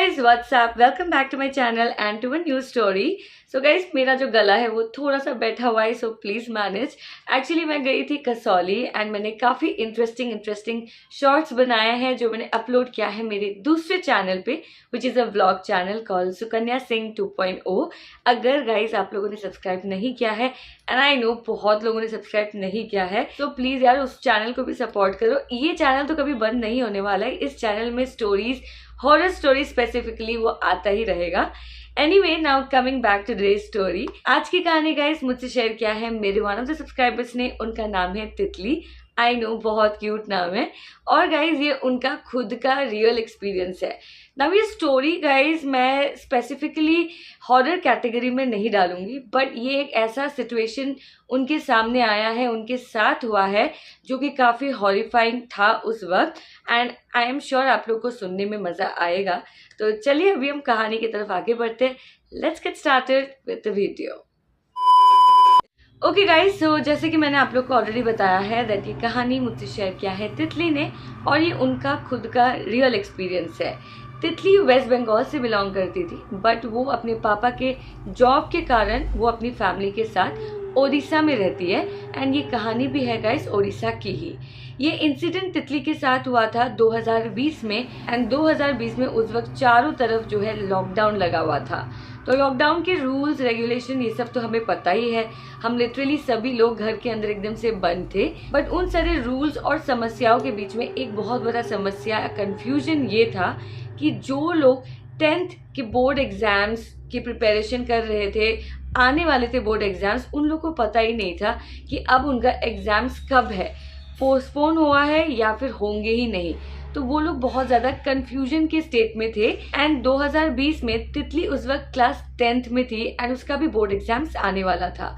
guys, what's up? Welcome back to my channel and to a new story. So guys, मेरा जो गला है वो थोड़ा सा बैठा हुआ है, so please manage. Actually मैं गई थी कसौली and मैंने काफ़ी इंटरेस्टिंग शॉर्ट्स बनाए हैं जो मैंने अपलोड किया है मेरे दूसरे चैनल पे, which is a vlog channel called Sukanya Singh 2.0. अगर guys आप लोगों ने सब्सक्राइब नहीं किया है and I know बहुत लोगों ने सब्सक्राइब नहीं किया है, तो प्लीज़ यार उस चैनल को भी सपोर्ट करो. ये चैनल तो कभी बंद नहीं होने वाला है. इस चैनल में स्टोरीज, हॉरर स्टोरी स्पेसिफिकली वो आता ही रहेगा. Anyway, now coming back to today's story. आज की कहानी गाइस मुझसे शेयर किया है मेरे वन ऑफ द सब्सक्राइबर्स ने. उनका नाम है तितली. आई नो, बहुत क्यूट नाम है. और गाइज ये उनका खुद का रियल एक्सपीरियंस है. नाउ ये स्टोरी गाइज मैं स्पेसिफिकली हॉरर कैटेगरी में नहीं डालूंगी, बट ये एक ऐसा सिचुएशन उनके सामने आया है, उनके साथ हुआ है, जो कि काफ़ी हॉरिफाइंग था उस वक्त. एंड आई एम श्योर आप लोग को सुनने में मज़ा आएगा. तो चलिए अभी हम कहानी की तरफ आगे बढ़ते हैं. Let's get started with the video. Okay guys, so जैसे कि मैंने आप लोग को ऑलरेडी बताया है दैट ये कहानी मुझसे शेयर किया है तितली ने, और ये उनका खुद का रियल एक्सपीरियंस है. तितली वेस्ट बंगाल से बिलोंग करती थी, बट वो अपने पापा के जॉब के कारण वो अपनी फैमिली के साथ ओडिशा में रहती है. एंड ये कहानी भी है गाइस ओडिशा की ही. ये इंसिडेंट तितली के साथ हुआ था 2020 में. एंड 2020 में उस वक्त चारों तरफ जो है लॉकडाउन लगा हुआ था. तो लॉकडाउन के रूल्स रेगुलेशन ये सब तो हमें पता ही है. हम लिटरली सभी लोग घर के अंदर एकदम से बंद थे. बट उन सारे रूल्स और समस्याओं के बीच में एक बहुत बड़ा समस्या, कंफ्यूजन ये था कि जो लोग 10th के बोर्ड एग्जाम्स की प्रिपरेशन कर रहे थे, आने वाले थे बोर्ड एग्जाम्स, उन लोगों को पता ही नहीं था कि अब उनका एग्जाम्स कब है, पोस्टपोन हुआ है या फिर होंगे ही नहीं. तो वो लोग बहुत ज़्यादा कंफ्यूजन के स्टेट में थे. एंड 2020 में तितली उस वक्त क्लास 10th में थी एंड उसका भी बोर्ड एग्जाम्स आने वाला था.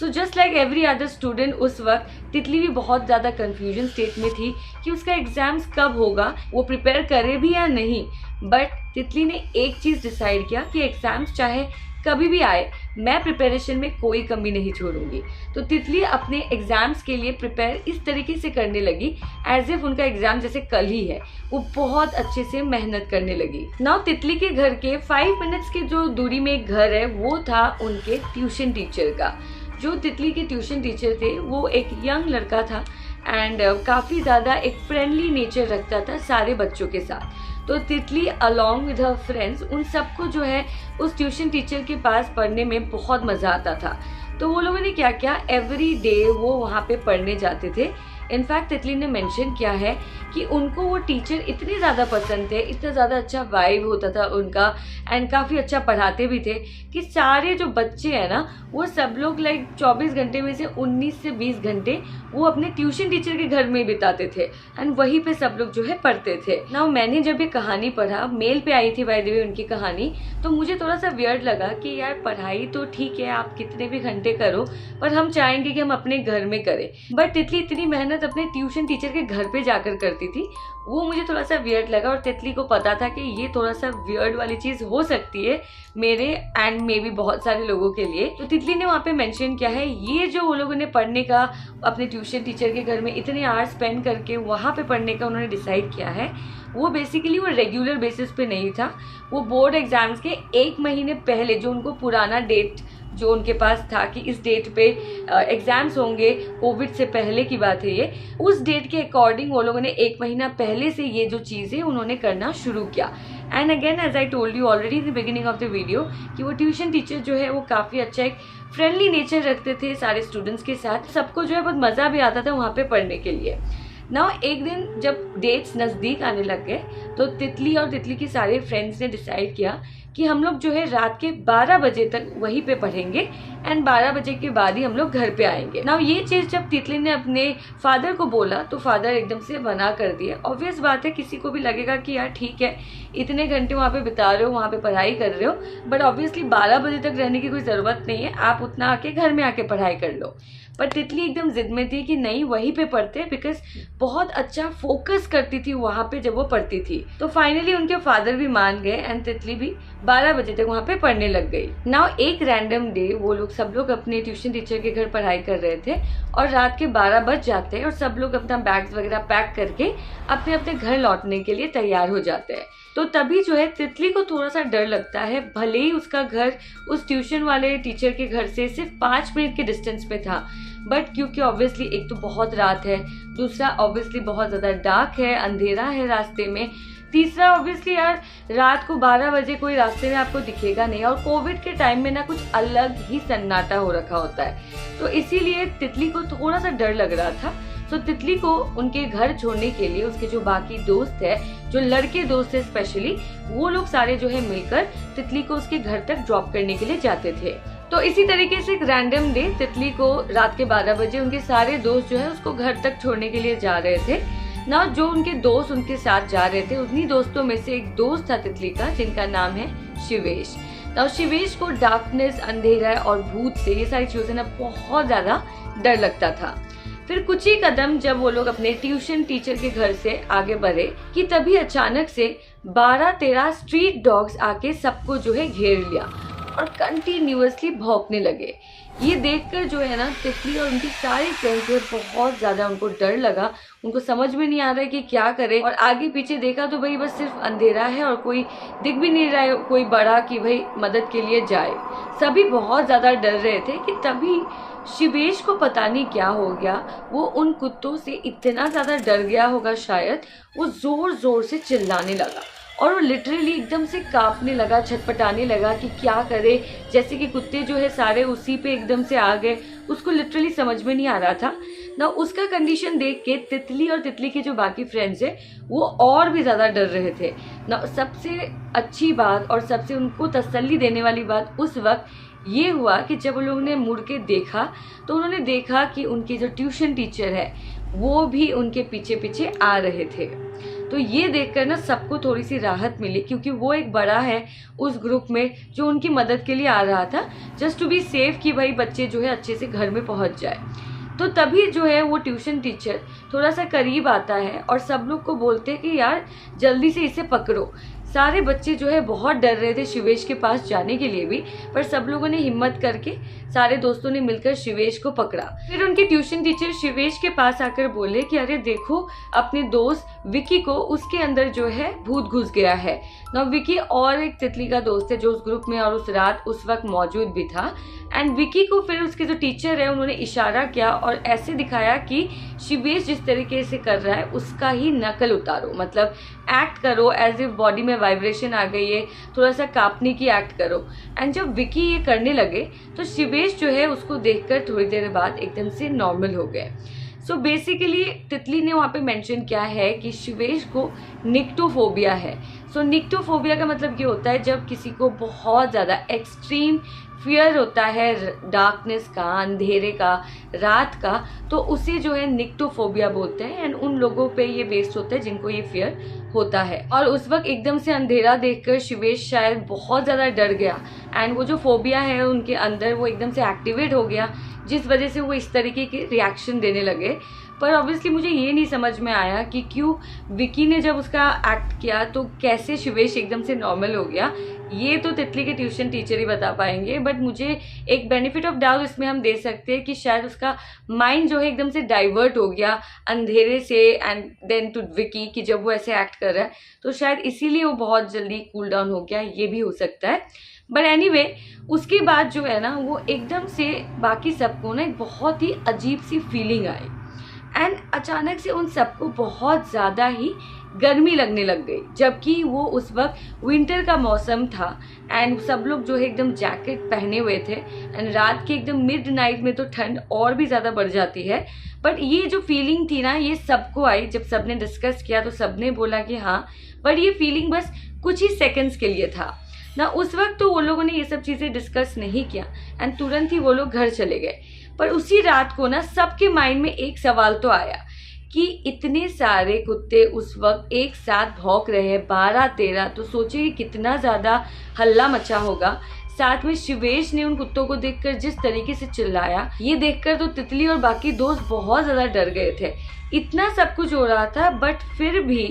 So just like every other student उस वक्त तितली भी बहुत ज़्यादा कंफ्यूजन स्टेट में थी कि उसका एग्जाम्स कब होगा, वो प्रिपेयर करे भी या नहीं. बट तितली ने एक चीज़ डिसाइड किया कि एग्जाम्स चाहे कभी भी आए, मैं प्रिपरेशन में कोई कमी नहीं छोड़ूंगी. तो तितली अपने एग्जाम्स के लिए प्रिपेयर इस तरीके से करने लगी एज इफ उनका एग्जाम जैसे कल ही है. वो बहुत अच्छे से मेहनत करने लगी. नाउ तितली के घर के 5 मिनट्स के जो दूरी में एक घर है, वो था उनके ट्यूशन टीचर का. जो तितली के ट्यूशन टीचर थे वो एक यंग लड़का था एंड काफ़ी ज़्यादा एक फ्रेंडली नेचर रखता था सारे बच्चों के साथ. तो तितली अलॉन्ग विद हर फ्रेंड्स उन सबको जो है उस ट्यूशन टीचर के पास पढ़ने में बहुत मज़ा आता था. तो वो लोगों ने क्या किया, एवरी डे वो वहाँ पे पढ़ने जाते थे. इनफैक्ट तितली ने मेंशन किया है कि उनको वो टीचर इतने ज़्यादा पसंद थे, इतना ज़्यादा अच्छा वाइब होता था उनका एंड काफ़ी अच्छा पढ़ाते भी थे कि सारे जो बच्चे हैं ना, वो सब लोग लाइक 24 घंटे में से 19 से 20 घंटे वो अपने ट्यूशन टीचर के घर में बिताते थे एंड वहीं पे सब लोग जो है पढ़ते थे. नाउ मैंने जब ये कहानी पढ़ा, मेल पे आई थी बाय द वे उनकी कहानी, तो मुझे थोड़ा सा वियर्ड लगा कि यार पढ़ाई तो ठीक है, आप कितने भी घंटे करो, पर हम चाहेंगे कि हम अपने घर में करें. बट तितली इतनी मेहनत अपने ट्यूशन टीचर के घर पे जाकर करती थी, वो मुझे थोड़ा सा वियर्ड लगा. और तितली को पता था कि ये थोड़ा सा वियर्ड वाली चीज़ हो सकती है मेरे एंड मे भी बहुत सारे लोगों के लिए. तो तितली ने वहाँ पे मेंशन किया है ये जो वो लोगों ने पढ़ने का अपने ट्यूशन टीचर के घर में इतने आवर स्पेंड करके वहाँ पे पढ़ने का उन्होंने डिसाइड किया है, वो बेसिकली वो रेगुलर बेसिस पे नहीं था. वो बोर्ड एग्जाम्स के 1 महीने पहले जो उनको पुराना डेट जो उनके पास था कि इस डेट पे एग्जाम्स होंगे, कोविड से पहले की बात है ये, उस डेट के अकॉर्डिंग वो लोगों ने 1 महीना पहले से ये जो चीज़ें उन्होंने करना शुरू किया. And again as I told you already in the beginning of the video कि वो ट्यूशन टीचर जो है वो काफ़ी अच्छा एक फ्रेंडली नेचर रखते थे सारे स्टूडेंट्स के साथ. सबको जो है बहुत मज़ा भी आता था वहाँ पे पढ़ने के लिए. ना एक दिन जब डेट्स नज़दीक आने लग गए तो तितली और तितली के सारे फ्रेंड्स ने डिसाइड किया कि हम लोग जो है रात के 12 बजे तक वहीं पे पढ़ेंगे एंड 12 बजे के बाद ही हम लोग घर पे आएंगे. ना ये चीज़ जब तितली ने अपने फादर को बोला तो फादर एकदम से मना कर दिए. ऑब्वियस बात है, किसी को भी लगेगा कि यार ठीक है, इतने घंटे वहाँ पे बिता रहे हो, वहाँ पे पढ़ाई कर रहे हो, बट ऑब्वियसली 12 बजे तक रहने की कोई ज़रूरत नहीं है, आप उतना आके घर में आके पढ़ाई कर लो. पर तितली एकदम जिद में थी कि नहीं वहीं पे पढ़ते, बिकॉज बहुत अच्छा फोकस करती थी वहाँ पे जब वो पढ़ती थी. तो फाइनली उनके फादर भी मान गए एंड तितली भी 12 बजे तक वहाँ पे पढ़ने लग गई. नाउ एक रैंडम डे वो लोग सब लोग अपने ट्यूशन टीचर के घर पढ़ाई कर रहे थे और रात के 12 बज जाते हैं और सब लोग अपना बैग्स वगैरह पैक करके अपने अपने घर लौटने के लिए तैयार हो जाते हैं. तो तभी जो है तितली को थोड़ा सा डर लगता है, भले ही उसका घर उस ट्यूशन वाले टीचर के घर से सिर्फ 5 मिनट के डिस्टेंस पे था, बट क्योंकि ऑब्वियसली एक तो बहुत रात है, दूसरा ऑब्वियसली बहुत ज़्यादा डार्क है, अंधेरा है रास्ते में, तीसरा ऑब्वियसली यार रात को 12 बजे कोई रास्ते में आपको दिखेगा नहीं, और कोविड के टाइम में ना कुछ अलग ही सन्नाटा हो रखा होता है, तो इसीलिए तितली को थोड़ा सा डर लग रहा था। तो तितली को उनके घर छोड़ने के लिए उसके जो बाकी दोस्त है, जो लड़के दोस्त है स्पेशली, वो लोग सारे जो है मिलकर तितली को उसके घर तक ड्रॉप करने के लिए जाते थे। तो इसी तरीके से एक रैंडम डे तितली को रात के 12 बजे उनके सारे दोस्त जो है उसको घर तक छोड़ने के लिए जा रहे थे ना। जो उनके दोस्त उनके साथ जा रहे थे, उन्हीं दोस्तों में से एक दोस्त था तितली का, जिनका नाम है शिवेश। ना शिवेश को डार्कनेस, अंधेरा और भूत से, ये सारी चीजों ना बहुत ज्यादा डर लगता था। फिर कुछ ही कदम जब वो लोग अपने ट्यूशन टीचर के घर से आगे बढ़े कि तभी अचानक से 12-13 स्ट्रीट डॉग्स आके सबको जो है घेर लिया और कंटिन्यूअसली भौंकने लगे। ये देखकर जो है ना तितली और उनकी सारी फ्रेंड्स जो बहुत ज़्यादा उनको डर लगा, उनको समझ में नहीं आ रहा है कि क्या करे, और आगे पीछे देखा तो भाई बस सिर्फ अंधेरा है और कोई दिख भी नहीं रहा है कोई बड़ा कि भाई मदद के लिए जाए। सभी बहुत ज़्यादा डर रहे थे कि तभी शिवेश को पता नहीं क्या हो गया, वो उन कुत्तों से इतना ज़्यादा डर गया होगा शायद, वो ज़ोर ज़ोर से चिल्लाने लगा और वो लिटरली एकदम से कांपने लगा, छटपटाने लगा कि क्या करे, जैसे कि कुत्ते जो है सारे उसी पे एकदम से आ गए। उसको लिटरली समझ में नहीं आ रहा था ना। उसका कंडीशन देख के तितली और तितली के जो बाकी फ्रेंड्स है वो और भी ज़्यादा डर रहे थे ना। सबसे अच्छी बात और सबसे उनको तसल्ली देने वाली बात उस वक्त ये हुआ कि जब उन लोगों ने मुड़ के देखा तो उन्होंने देखा कि उनके जो ट्यूशन टीचर है वो भी उनके पीछे पीछे आ रहे थे। तो ये देखकर ना सबको थोड़ी सी राहत मिली, क्योंकि वो एक बड़ा है उस ग्रुप में जो उनकी मदद के लिए आ रहा था, जस्ट टू बी सेफ कि भाई बच्चे जो है अच्छे से घर में पहुंच जाए। तो तभी जो है वो ट्यूशन टीचर थोड़ा सा करीब आता है और सब लोग को बोलते हैं कि यार जल्दी से इसे पकड़ो। सारे बच्चे जो है बहुत डर रहे थे शिवेश के पास जाने के लिए भी, पर सब लोगों ने हिम्मत करके सारे दोस्तों ने मिलकर शिवेश को पकड़ा। फिर उनके ट्यूशन टीचर शिवेश के पास आकर बोले कि अरे देखो अपने दोस्त विकी को उसके अंदर जो है भूत घुस गया है ना। विकी और एक तितली का दोस्त है जो उस ग्रुप में और उस रात उस वक्त मौजूद भी था। एंड विकी को फिर उसके जो टीचर है उन्होंने इशारा किया और ऐसे दिखाया कि शिवेश जिस तरीके से कर रहा है उसका ही नकल उतारो, मतलब एक्ट करो एज इफ बॉडी में वाइब्रेशन आ गई है, थोड़ा सा कांपने की एक्ट करो। एंड जब विकी ये करने लगे तो शिवेश जो है उसको देखकर थोड़ी देर बाद एकदम से नॉर्मल हो गए। सो बेसिकली तितली ने वहाँ पे मेंशन किया है कि शिवेश को निक्टोफोबिया है। सो निक्टोफोबिया का मतलब ये होता है जब किसी को बहुत ज़्यादा एक्सट्रीम फियर होता है डार्कनेस का, अंधेरे का, रात का, तो उसे जो है निक्टोफोबिया बोलते हैं। एंड उन लोगों पे ये बेस्ड होता है जिनको ये फियर होता है। और उस वक्त एकदम से अंधेरा देखकर शिवेश शायद बहुत ज़्यादा डर गया एंड वो जो फोबिया है उनके अंदर वो एकदम से एक्टिवेट हो गया, जिस वजह से वो इस तरीके के रिएक्शन देने लगे। पर ऑब्वियसली मुझे ये नहीं समझ में आया कि क्यों विकी ने जब उसका एक्ट किया तो कैसे शिवेश एकदम से नॉर्मल हो गया। ये तो तितली के ट्यूशन टीचर ही बता पाएंगे, बट मुझे एक बेनिफिट ऑफ डाउट इसमें हम दे सकते हैं कि शायद उसका माइंड जो है एकदम से डाइवर्ट हो गया अंधेरे से एंड देन टू विकी कि जब वो ऐसे एक्ट कर रहा है तो शायद इसीलिए वो बहुत जल्दी कूल डाउन हो गया, ये भी हो सकता है। बट एनीवे उसके बाद जो है ना वो एकदम से बाकी सबको ना एक बहुत ही अजीब सी फीलिंग आई एंड अचानक से उन सबको बहुत ज़्यादा ही गर्मी लगने लग गई, जबकि वो उस वक्त विंटर का मौसम था एंड सब लोग जो है एकदम जैकेट पहने हुए थे एंड रात के एकदम मिड नाइट में तो ठंड और भी ज़्यादा बढ़ जाती है। बट ये जो फीलिंग थी ना ये सबको आई, जब सबने डिस्कस किया तो सबने बोला कि हाँ, बट ये फीलिंग बस कुछ ही सेकेंड्स के लिए था ना। उस वक्त तो वो लोगों ने ये सब चीज़ें डिस्कस नहीं किया एंड तुरंत ही वो लोग घर चले गए। पर उसी रात को ना सबके माइंड में एक सवाल तो आया कि इतने सारे कुत्ते उस वक्त एक साथ भौंक रहे हैं 12-13, तो सोचिए कितना ज़्यादा हल्ला मचा होगा। साथ में शिवेश ने उन कुत्तों को देखकर जिस तरीके से चिल्लाया, ये देखकर तो तितली और बाकी दोस्त बहुत ज़्यादा डर गए थे। इतना सब कुछ हो रहा था बट फिर भी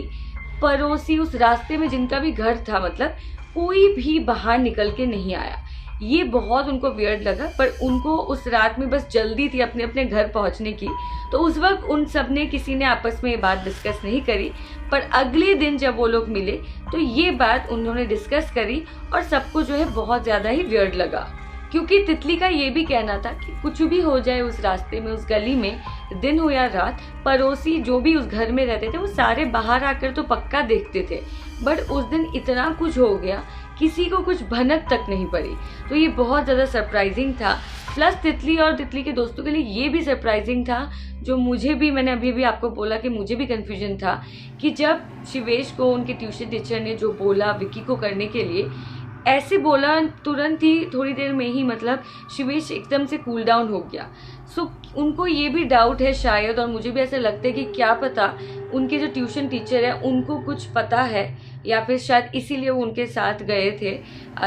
पड़ोसी उस रास्ते में जिनका भी घर था, मतलब कोई भी बाहर निकल के नहीं आया। ये बहुत उनको वियर्ड लगा, पर उनको उस रात में बस जल्दी थी अपने अपने घर पहुंचने की, तो उस वक्त उन सब ने किसी ने आपस में ये बात डिस्कस नहीं करी। पर अगले दिन जब वो लोग मिले तो ये बात उन्होंने डिस्कस करी और सबको जो है बहुत ज़्यादा ही वियर्ड लगा, क्योंकि तितली का ये भी कहना था कि कुछ भी हो जाए उस रास्ते में, उस गली में, दिन हो या रात, पड़ोसी जो भी उस घर में रहते थे वो सारे बाहर आकर तो पक्का देखते थे। बट उस दिन इतना कुछ हो गया, किसी को कुछ भनक तक नहीं पड़ी। तो ये बहुत ज़्यादा सरप्राइजिंग था। प्लस तितली और तितली के दोस्तों के लिए ये भी सरप्राइजिंग था, जो मुझे भी, मैंने अभी भी आपको बोला कि मुझे भी कन्फ्यूजन था, कि जब शिवेश को उनके ट्यूशन टीचर ने जो बोला विक्की को करने के लिए, ऐसे बोला तुरंत ही थोड़ी देर में ही मतलब शिवेश एकदम से कूल डाउन हो गया। सो उनको ये भी डाउट है शायद, और मुझे भी ऐसा लगता है कि क्या पता उनके जो ट्यूशन टीचर है उनको कुछ पता है, या फिर शायद इसीलिए वो उनके साथ गए थे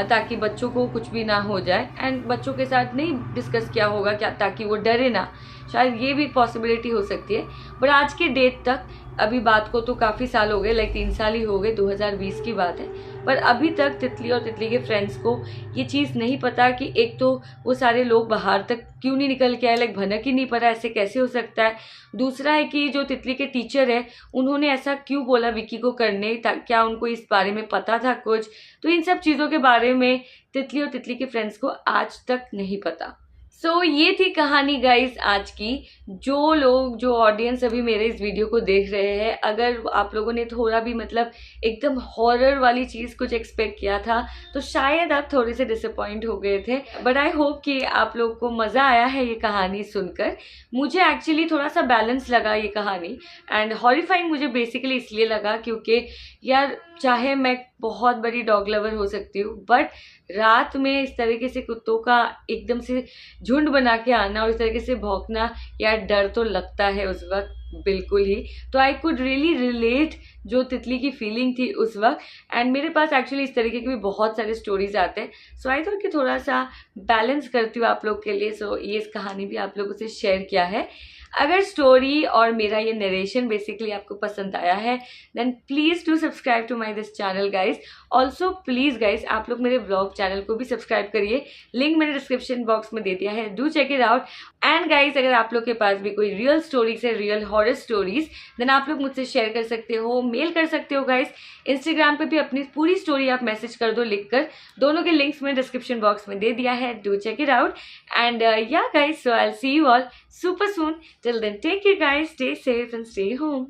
ताकि बच्चों को कुछ भी ना हो जाए, एंड बच्चों के साथ नहीं डिस्कस किया होगा क्या, ताकि वो डरे ना। शायद ये भी पॉसिबिलिटी हो सकती है। बट आज के डेट तक, अभी बात को तो काफ़ी साल हो गए, लाइक 3 साल ही हो गए, 2020 की बात है, पर अभी तक तितली और तितली के फ्रेंड्स को ये चीज़ नहीं पता कि एक तो वो सारे लोग बाहर तक क्यों नहीं निकल के आए, लाइक भनक ही नहीं पड़ा, ऐसे कैसे हो सकता है। दूसरा है कि जो तितली के टीचर है उन्होंने ऐसा क्यों बोला विक्की को करने, क्या उनको इस बारे में पता था कुछ। तो इन सब चीज़ों के बारे में तितली और तितली के फ्रेंड्स को आज तक नहीं पता। सो ये थी कहानी गाइस आज की। जो ऑडियंस अभी मेरे इस वीडियो को देख रहे हैं, अगर आप लोगों ने थोड़ा भी मतलब एकदम हॉरर वाली चीज़ कुछ एक्सपेक्ट किया था तो शायद आप थोड़े से डिसअपॉइंट हो गए थे। बट आई होप कि आप लोग को मज़ा आया है ये कहानी सुनकर। मुझे एक्चुअली थोड़ा सा बैलेंस लगा ये कहानी, एंड हॉरिफाइंग मुझे बेसिकली इसलिए लगा क्योंकि यार, चाहे मैं बहुत बड़ी डॉग लवर हो सकती हूँ, बट रात में इस तरीके से कुत्तों का एकदम से झुंड बना के आना और इस तरीके से भौंकना, यार डर तो लगता है उस वक्त बिल्कुल ही। तो आई कुड रियली रिलेट जो तितली की फीलिंग थी उस वक्त, एंड मेरे पास एक्चुअली इस तरीके के भी बहुत सारे स्टोरीज आते हैं। सो आई थॉट कि थोड़ा सा बैलेंस करती हूँ आप लोग के लिए। सो ये इस कहानी भी आप लोगों से शेयर किया है। अगर स्टोरी और मेरा ये नरेशन बेसिकली आपको पसंद आया है, then please do subscribe to my this channel guys. Also please guys, आप लोग मेरे व्लॉग चैनल को भी सब्सक्राइब करिए, लिंक मैंने डिस्क्रिप्शन बॉक्स में दे दिया है, do check it out. And guys, अगर आप लोग के पास भी कोई रियल स्टोरीज है, रियल हॉरर स्टोरीज, देन आप लोग मुझसे शेयर कर सकते हो, मेल कर सकते हो गाइज। इंस्टाग्राम पे भी अपनी पूरी स्टोरी आप मैसेज कर दो लिखकर, दोनों के लिंक्स मैंने डिस्क्रिप्शन बॉक्स में दे दिया है, do check it out. And yeah guys, so I'll see you all super soon. Till then, take care guys, stay safe and stay home.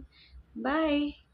Bye.